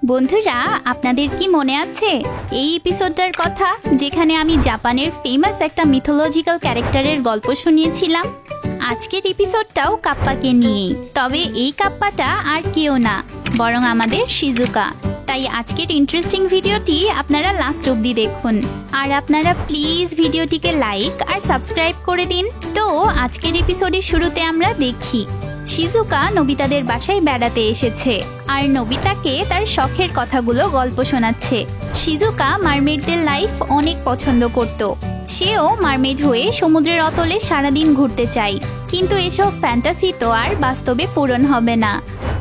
বন্ধুরা, আপনাদের কি মনে আছে এই এপিসোডটার কথা, যেখানে আমি জাপানের ফেমাস একটা মিথোলজিক্যাল ক্যারেক্টারের গল্প শুনিয়েছিলাম? আজকের এপিসোডটাও কাপ্পাকে নিয়ে, তবে এই কাপ্পাটা আর কেউ না, বরং আমাদের শিজুকা। তাই আজকের ইন্টারেস্টিং ভিডিওটি আপনারা লাস্ট অবধি দেখুন। আর আপনারা প্লিজ ভিডিওটিকে লাইক আর সাবস্ক্রাইব করে দিন। তো আজকের এপিসোডের শুরুতে আমরা দেখি শিজুকা নোবিতাদের বাসায় বেড়াতে এসেছে আর নোবিতাকে তার শখের কথাগুলো গল্প শোনাচ্ছে। শিজুকা মারমেডদের লাইফ অনেক পছন্দ করত। সেও মারমেড হয়ে সমুদ্রের অতলে সারাদিন ঘুরতে চায়, কিন্তু এসব ফ্যান্টাসি তো আর বাস্তবে পূরণ হবে না।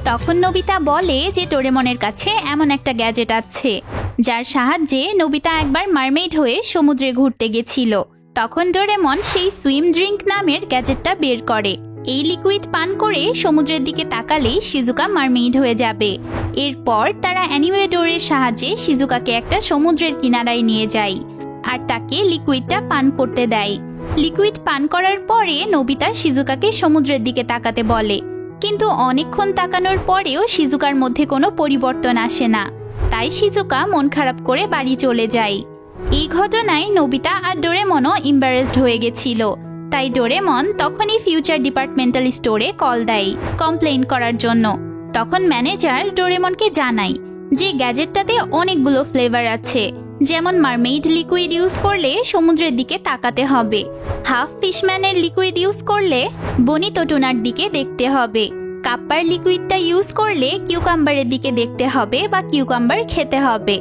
তখন নোবিতা বলে যে ডোরেমনের কাছে এমন একটা গ্যাজেট আছে যার সাহায্যে নোবিতা একবার মারমেড হয়ে সমুদ্রে ঘুরতে গেছিল। তখন ডোরেমন সেই সুইম ড্রিঙ্ক নামের গ্যাজেটটা বের করে। এই লিকুইড পান করে সমুদ্রের দিকে তাকালেই শিজুকা মারমেইড হয়ে যাবে। এরপর তারা অ্যানিমেডোরের সাহায্যে শিজুকাকে একটা সমুদ্রের কিনারায় নিয়ে যায় আর তাকে লিকুইডটা পান করতে দেয়। লিকুইড পান করার পরে নোবিতা শিজুকাকে সমুদ্রের দিকে তাকাতে বলে, কিন্তু অনেকক্ষণ তাকানোর পরেও শিজুকার মধ্যে কোনো পরিবর্তন আসে না। তাই শিজুকা মন খারাপ করে বাড়ি চলে যায়। এই ঘটনায় নোবিতা আর ডোরেমনও এম্বারেসড হয়ে গেছিল। তাই ডোরেমন তখনই ফিউচার ডিপার্টমেন্টাল স্টোরে কল দেয় কমপ্লেইন করার জন্য। তখন ম্যানেজার ডোরেমনকে জানায় যে গ্যাজেটটাতে অনেকগুলো ফ্লেভার আছে, যেমন মারমেইড লিকুইড ইউজ করলে সমুদ্রের দিকে তাকাতে হবে, হাফ ফিশম্যানের লিকুইড ইউজ করলে বনিতো টুনার দিকে দেখতে হবে, কাপ্পার লিকুইডটা ইউজ করলে কিউকাম্বারের দিকে দেখতে হবে বা কিউকাম্বার খেতে হবে।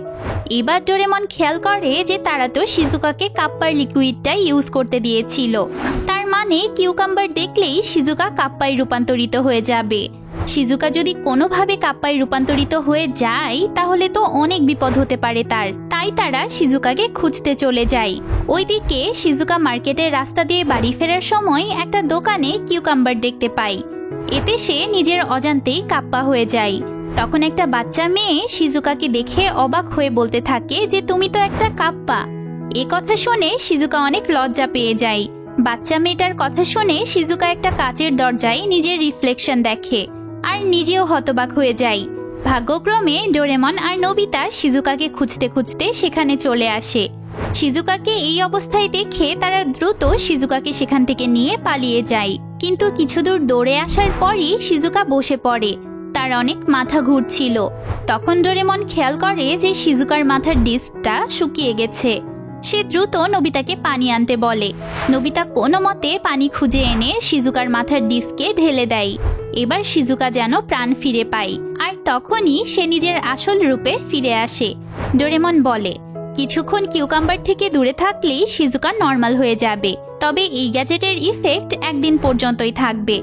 এবার ডোরেমন খেয়াল করে যে তারা তো শিজুকাকে কাপ্পার লিকুইডটা ইউজ করতে দিয়েছিল, তার মানে কিউকাম্বার দেখলেই শিজুকা কাপ্পায় রূপান্তরিত হয়ে যাবে। শিজুকা যদি কোনোভাবে কাপ্পায় রূপান্তরিত হয়ে যায় তাহলে তো অনেক বিপদ হতে পারে তার। তাই তারা শিজুকাকে খুঁজতে চলে যায়। ওইদিকে শিজুকা মার্কেটের রাস্তা দিয়ে বাড়ি ফেরার সময় একটা দোকানে কিউকাম্বার দেখতে পায়। এতে সে নিজের অজান্তেই কাপ্পা হয়ে যায়। তখন একটা বাচ্চা মেয়ে শিজুকাকে দেখে অবাক হয়ে বলতে থাকে যে তুমি তো একটা কাপ্পা। এ কথা শুনে শিজুকা অনেক লজ্জা পেয়ে যায়। বাচ্চা মেয়েটার কথা শুনে শিজুকা একটা কাচের দরজায় নিজের রিফ্লেকশন দেখে আর নিজেও হতবাক হয়ে যায়। ভাগ্যক্রমে ডোরেমন আর নোবিতা শিজুকাকে খুঁজতে খুঁজতে সেখানে চলে আসে। শিজুকাকে এই অবস্থায় দেখে তারা দ্রুত শিজুকাকে সেখান থেকে নিয়ে পালিয়ে যায়। কিন্তু কিছু দূর দৌড়ে আসার পরই শিজুকা বসে পড়ে, তার অনেক মাথা ঘুরছিল। তখন ডোরেমন খেয়াল করে যে শিজুকার মাথার ডিস্কটা শুকিয়ে গেছে। সে দ্রুত নোবিতাকে পানি আনতে বলে। নোবিতা কোনো মতে পানি খুঁজে এনে শিজুকার মাথার ডিস্কে ঢেলে দেয়। এবার শিজুকা যেন প্রাণ ফিরে পায় আর তখনই সে নিজের আসল রূপে ফিরে আসে। ডোরেমন বলে, কিছুক্ষণ কিউকাম্বার থেকে দূরে থাকলেই শিজুকা নর্মাল হয়ে যাবে, তবে এই গ্যাজেটের ইফেক্ট একদিন পর্যন্তই থাকবে।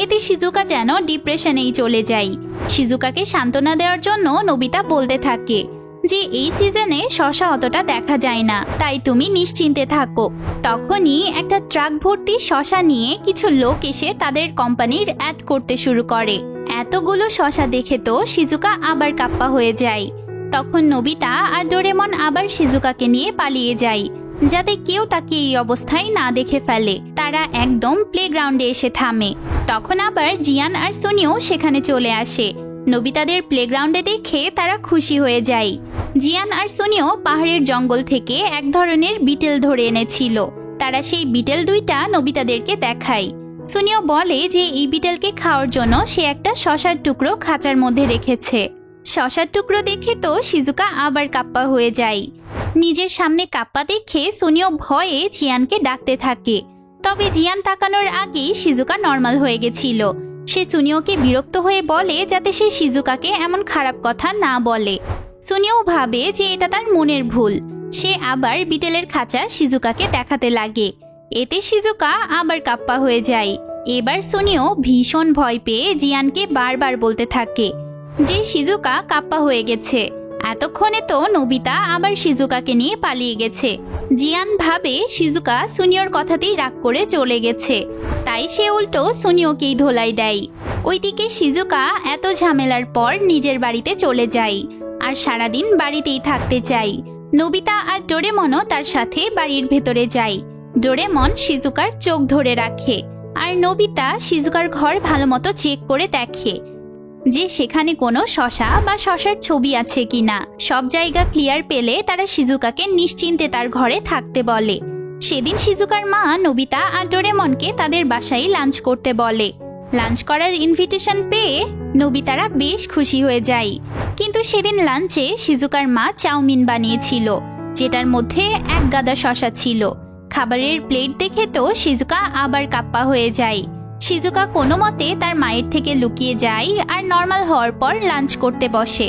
এতে শিজুকা যেন ডিপ্রেশনেই চলে যায়। শিজুকাকে সান্ত্বনা দেওয়ার জন্য নোবিতা বলতে থাকে যে এই সিজনে শসা অতটা দেখা যায় না, তাই তুমি নিশ্চিন্তে থাকো। তখনই একটা ট্রাক ভর্তি শসা নিয়ে কিছু লোক এসে তাদের কোম্পানির অ্যাড করতে শুরু করে। এতগুলো শসা দেখে তো শিজুকা আবার কাপ্পা হয়ে যায়। তখন নোবিতা আর ডোরেমন আবার শিজুকাকে নিয়ে পালিয়ে যায়, যাতে কেউ তাকে এই অবস্থায় না দেখে ফেলে। তারা একদম প্লেগ্রাউন্ডে এসে থামে। তখন আবার জিয়ান আর সুনিও সেখানে চলে আসে। নোবিতাদের প্লেগ্রাউন্ডে দেখে তারা খুশি হয়ে যায়। জিয়ান আর সুনিও পাহাড়ের জঙ্গল থেকে এক ধরনের বিটেল ধরে এনেছিল। তারা সেই বিটেল দুইটা নোবিতাদেরকে দেখায়। সুনিও বলে যে এই বিটেলকে খাওয়ার জন্য সে একটা শসার টুকরো খাঁচার মধ্যে রেখেছে। শসার টুকরো দেখে তো শিজুকা আবার কাপ্পা হয়ে যায়। নিজের সামনে কাপ্পা দেখে সুনিও ভয়ে জিয়ানকে ডাকতে থাকে, তবে জিয়ান তাকানোর আগেই শিজুকা নর্মাল হয়ে গেছিল। সে সুনিওকে বিরক্ত হয়ে বলে যাতে সে শিজুকাকে এমন খারাপ কথা না বলে। সুনিও ভাবে যে এটা তার মনের ভুল। সে আবার বিটেলের খাঁচা শিজুকাকে দেখাতে লাগে। এতে শিজুকা আবার কাপ্পা হয়ে যায়। এবার সুনিও ভীষণ ভয় পেয়ে জিয়ানকে বারবার বলতে থাকে যে শিজুকা কাপ্পা হয়ে গেছে। এতক্ষণে তো নোবিতা আবার শিজুকাকে নিয়ে পালিয়ে গেছে। জিয়ান ভাবে শিজুকা সুনিওর কথাতেই রাগ করে চলে গেছে, তাই সে উল্টো সুনিওকেই ধোলাই দেয়। ওইদিকে শিজুকা এত ঝামেলার পর নিজের বাড়িতে চলে যায় আর সারাদিন বাড়িতেই থাকতে চায়। নোবিতা আর ডোরেমনও তার সাথে বাড়ির ভেতরে যায়। ডোরেমন শিজুকার চোখ ধরে রাখে আর নোবিতা শিজুকার ঘর ভালো মতো চেক করে দেখে। যে সেখানে কোনো শসা বা শসার ছবি আছে কিনা। সব জায়গা ক্লিয়ার পেলে তারা শিজুকাকে নিশ্চিন্তে তার ঘরে থাকতে বলে। সেদিন শিজুকার মা নোবিতা আর ডোরেমনকে তাদের বাসায় লাঞ্চ করতে বলে। লাঞ্চ করার ইনভিটেশন পেয়ে নোবিতারা বেশ খুশি হয়ে যায়। কিন্তু সেদিন লাঞ্চে শিজুকার মা চাউমিন বানিয়েছিল, যেটার মধ্যে এক গাদা শসা ছিল। খাবারের প্লেট দেখে তো শিজুকা আবার কাপ্পা হয়ে যায়। শিজুকা কোনো মতে তার মায়ের থেকে লুকিয়ে যায় আর নর্মাল হওয়ার পর লাঞ্চ করতে বসে।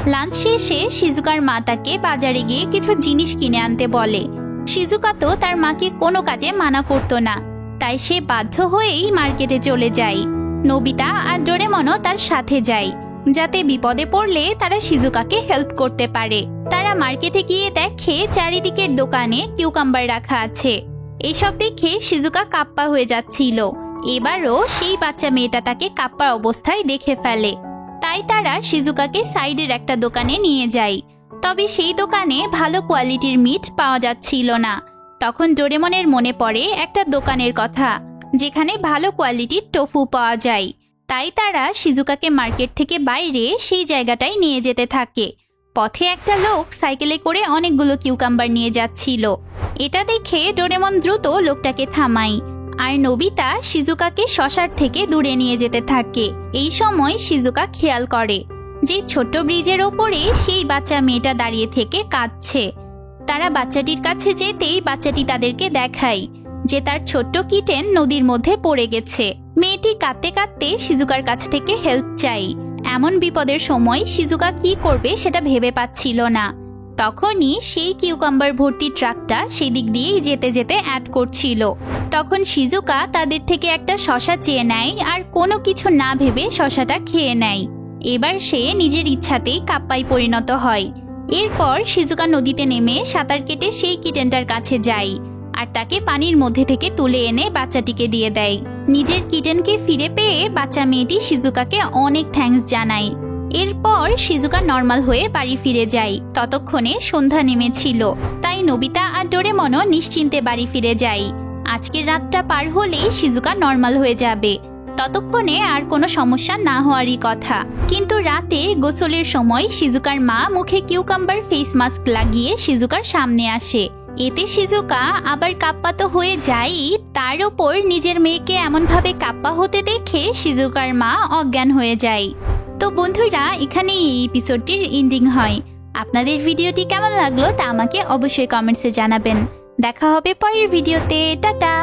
লাঞ্চ শেষে শিজুকার মা তাকে বাজারে গিয়ে কিছু জিনিস কিনে আনতে বলে। শিজুকা তো তার মাকে কোনো কাজে মানা করতো না, তাই সে বাধ্য হয়েই মার্কেটে চলে যায়। নোবিতা আর ডোরেমনও তার সাথে যায়, যাতে বিপদে পড়লে তারা শিজুকাকে হেল্প করতে পারে। তারা মার্কেটে গিয়ে দেখে চারিদিকের দোকানে কিউকাম্বার রাখা আছে। এসব দেখে শিজুকা কাপ্পা হয়ে যাচ্ছিল। এবারও সেই বাচ্চা মেয়েটা তাকে কাপ্পার অবস্থায় দেখে ফেলে। তাই তারা শিজুকাকে সাইডের একটা দোকানে নিয়ে যায়। তবে সেই দোকানে ভালো কোয়ালিটির মিট পাওয়া যাচ্ছিল না। তখন ডোরেমনের মনে পড়ে একটা দোকানের কথা, যেখানে ভালো কোয়ালিটির টোফু পাওয়া যায়। তাই তারা শিজুকাকে মার্কেট থেকে বাইরে সেই জায়গাটায় নিয়ে যেতে থাকে। পথে একটা লোক সাইকেলে করে অনেকগুলো কিউকাম্বার নিয়ে যাচ্ছিল। এটা দেখে ডোরেমন দ্রুত লোকটাকে থামায়, আর নোবিতা শিজুকাকে শসার থেকে দূরে নিয়ে যেতে থাকে। এই সময় শিজুকা খেয়াল করে যে ছোট্ট ব্রিজের ওপরে সেই বাচ্চা মেয়েটা দাঁড়িয়ে থেকে কাঁদছে। তারা বাচ্চাটির কাছে যেতেই বাচ্চাটি তাদেরকে দেখায় যে তার ছোট্ট কিটেন নদীর মধ্যে পড়ে গেছে। মেয়েটি কাঁদতে কাঁদতে শিজুকার কাছ থেকে হেল্প চাই। এমন বিপদের সময় শিজুকা কি করবে সেটা ভেবে পাচ্ছিল না। তখনই সেই কিউকাম্বার ভর্তি ট্রাকটা সেই দিক দিয়েই যেতে যেতে অ্যাড করছিল। তখন শিজুকা তাদের থেকে একটা শসা চেয়ে নেয় আর কোনো কিছু না ভেবে শসাটা খেয়ে নেয়। এবার সে নিজের ইচ্ছাতেই কাপ্পায় পরিণত হয়। এরপর শিজুকা নদীতে নেমে সাঁতার কেটে সেই কিটেনটার কাছে যায় আর তাকে পানির মধ্যে থেকে তুলে এনে বাচ্চাটিকে দিয়ে দেয়। নিজের কিটেনকে ফিরে পেয়ে বাচ্চা মেয়েটি শিজুকাকে অনেক থ্যাঙ্কস জানায়। এরপর শিজুকা নর্মাল হয়ে বাড়ি ফিরে যায়। ততক্ষণে সন্ধ্যা নেমেছিল, তাই নোবিতা আর ডোরেমনও নিশ্চিন্তে বাড়ি ফিরে যায়। আজকের রাতটা পার হলেই শিজুকা নর্মাল হয়ে যাবে, ততক্ষণে আর কোনো সমস্যা না হওয়ারই কথা। কিন্তু রাতে গোসলের সময় শিজুকার মা মুখে কিউকাম্বার ফেস মাস্ক লাগিয়ে শিজুকার সামনে আসে। এতে শিজুকা আবার কাপ্পা তো হয়ে যায়, তার উপর নিজের মেয়েকে এমনভাবে কাপ্পা হতে দেখে শিজুকার মা অজ্ঞান হয়ে যায়। তো বন্ধুরা, এখানে এই এপিসোডটির এন্ডিং হয়। আপনাদের ভিডিওটি কেমন লাগলো তা আমাকে অবশ্যই কমেন্টসে জানাবেন। দেখা হবে পরের ভিডিওতে। টাটা।